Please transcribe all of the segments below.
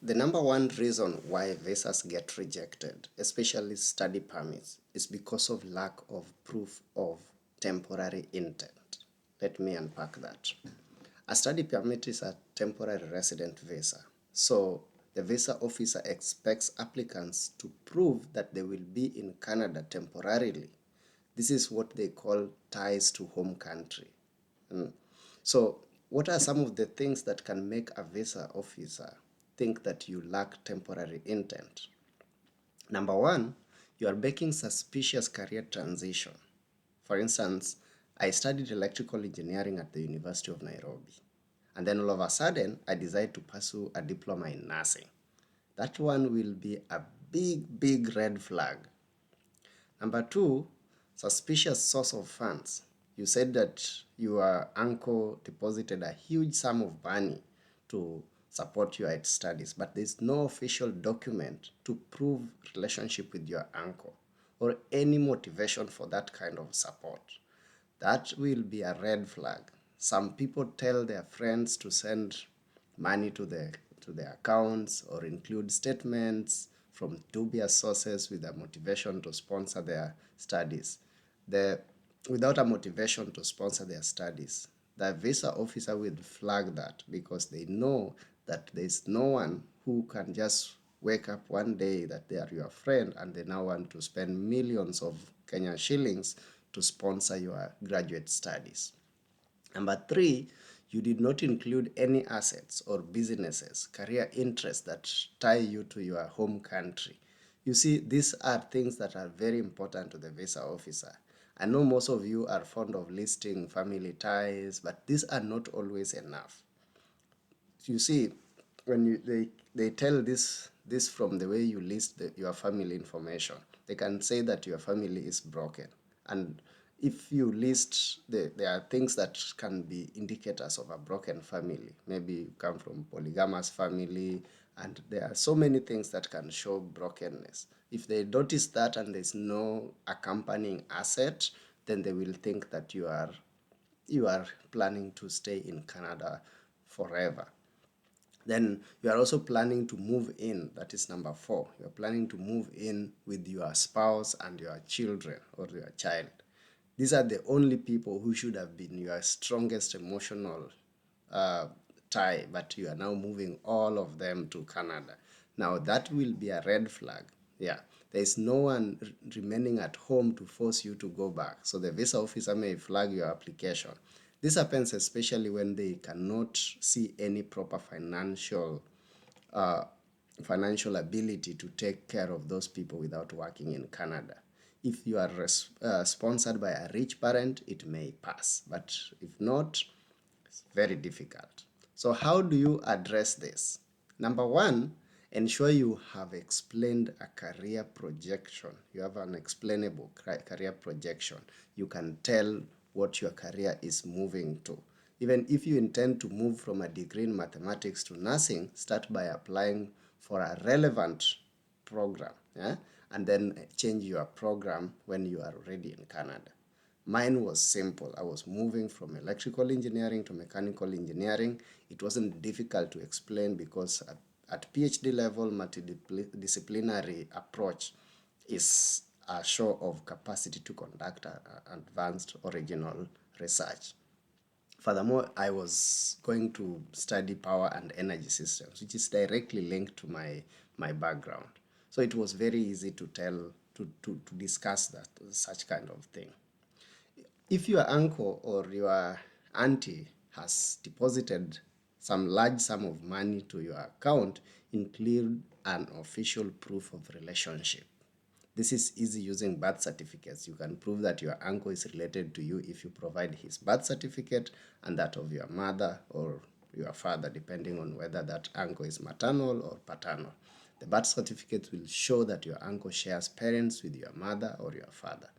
The number one reason why visas get rejected, especially study permits, is because of lack of proof of temporary intent. Let me unpack that. A study permit is a temporary resident visa. So the visa officer expects applicants to prove that they will be in Canada temporarily. This is what they call ties to home country. Mm. So, what are some of the things that can make a visa officer think that you lack temporary intent? Number one, you are making suspicious career transition. For instance, I studied electrical engineering at the University of Nairobi. And then all of a sudden, I decide to pursue a diploma in nursing. That one will be a big, big red flag. Number two, suspicious source of funds. You said that your uncle deposited a huge sum of money to support your studies, but there's no official document to prove relationship with your uncle or any motivation for that kind of support. That will be a red flag. Some people tell their friends to send money to their accounts or include statements from dubious sources with a motivation to sponsor their studies. The, Without a motivation to sponsor their studies, the visa officer will flag that because they know that there's no one who can just wake up one day that they are your friend and they now want to spend millions of Kenyan shillings to sponsor your graduate studies. Number three, you did not include any assets or businesses, career interests that tie you to your home country. You see, these are things that are very important to the visa officer. I know most of you are fond of listing family ties, but these are not always enough. You see, when they tell this from the way you list your family information, they can say that your family is broken. And if you list, there are things that can be indicators of a broken family. Maybe you come from polygamous family, and there are so many things that can show brokenness. If they notice that and there's no accompanying asset, then they will think that you are planning to stay in Canada forever. Then you are also planning to move in. That is number four. You are planning to move in with your spouse and your children or your child. These are the only people who should have been your strongest emotional uh, tie, but you are now moving all of them to Canada. Now that will be a red flag. Yeah, there is no one remaining at home to force you to go back. So the visa officer may flag your application. This happens especially when they cannot see any proper uh, financial ability to take care of those people without working in Canada. If you are sponsored by a rich parent, it may pass, but if not, it's very difficult. So, how do you address this? Number one, ensure you have explained a career projection. You have an explainable career projection. You can tell what your career is moving to. Even if you intend to move from a degree in mathematics to nursing, start by applying for a relevant program, yeah? And then change your program when you are already in Canada. Mine was simple. I was moving from electrical engineering to mechanical engineering. It wasn't difficult to explain because at PhD level, multidisciplinary approach is a show of capacity to conduct advanced original research. Furthermore, I was going to study power and energy systems, which is directly linked to my background. So it was very easy to to discuss that such kind of thing. If your uncle or your auntie has deposited some large sum of money to your account, include an official proof of relationship. This is easy using birth certificates. You can prove that your uncle is related to you if you provide his birth certificate and that of your mother or your father, depending on whether that uncle is maternal or paternal. The birth certificate will show that your uncle shares parents with your mother or your father.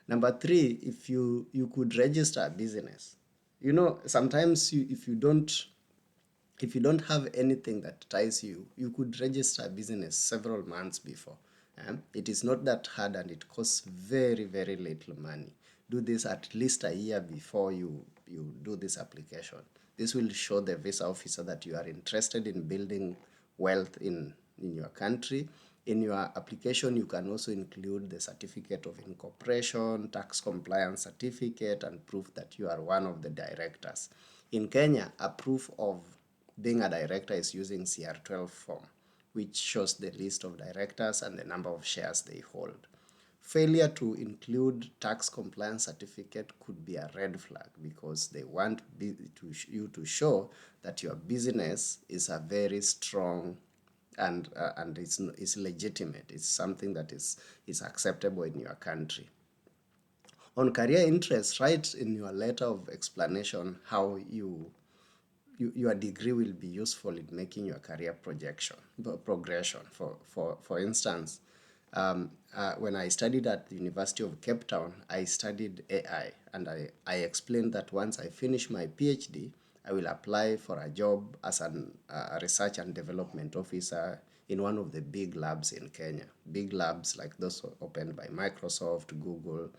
Number three, if you could register a business. You know, sometimes if you don't have anything that ties you, you could register a business several months before. It is not that hard and it costs very, very little money. Do this at least a year before you do this application. This will show the visa officer that you are interested in building wealth in your country. In your application, you can also include the certificate of incorporation, tax compliance certificate, and proof that you are one of the directors. In Kenya, a proof of being a director is using CR12 form, which shows the list of directors and the number of shares they hold. Failure to include tax compliance certificate could be a red flag because they want you to show that your business is a very strong and it's legitimate. It's something that is acceptable in your country. On career interests, write in your letter of explanation how your degree will be useful in making your career progression. For instance, when I studied at the University of Cape Town, I studied AI, and I explained that once I finish my PhD, I will apply for a job as a research and development officer in one of the big labs in Kenya. Big labs like those opened by Microsoft, Google.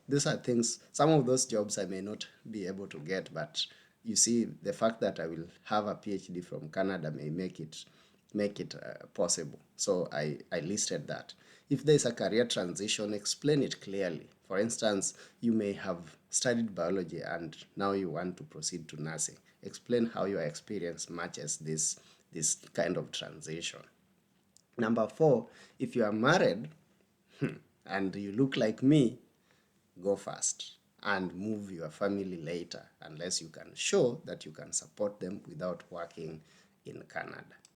These are things, some of those jobs I may not be able to get, but you see, the fact that I will have a PhD from Canada may make it possible. So I listed that. If there is a career transition, explain it clearly. For instance, you may have studied biology and now you want to proceed to nursing. Explain how your experience matches this kind of transition. Number 4, if you are married and you look like me, go fast and move your family later unless you can show that you can support them without working in Canada.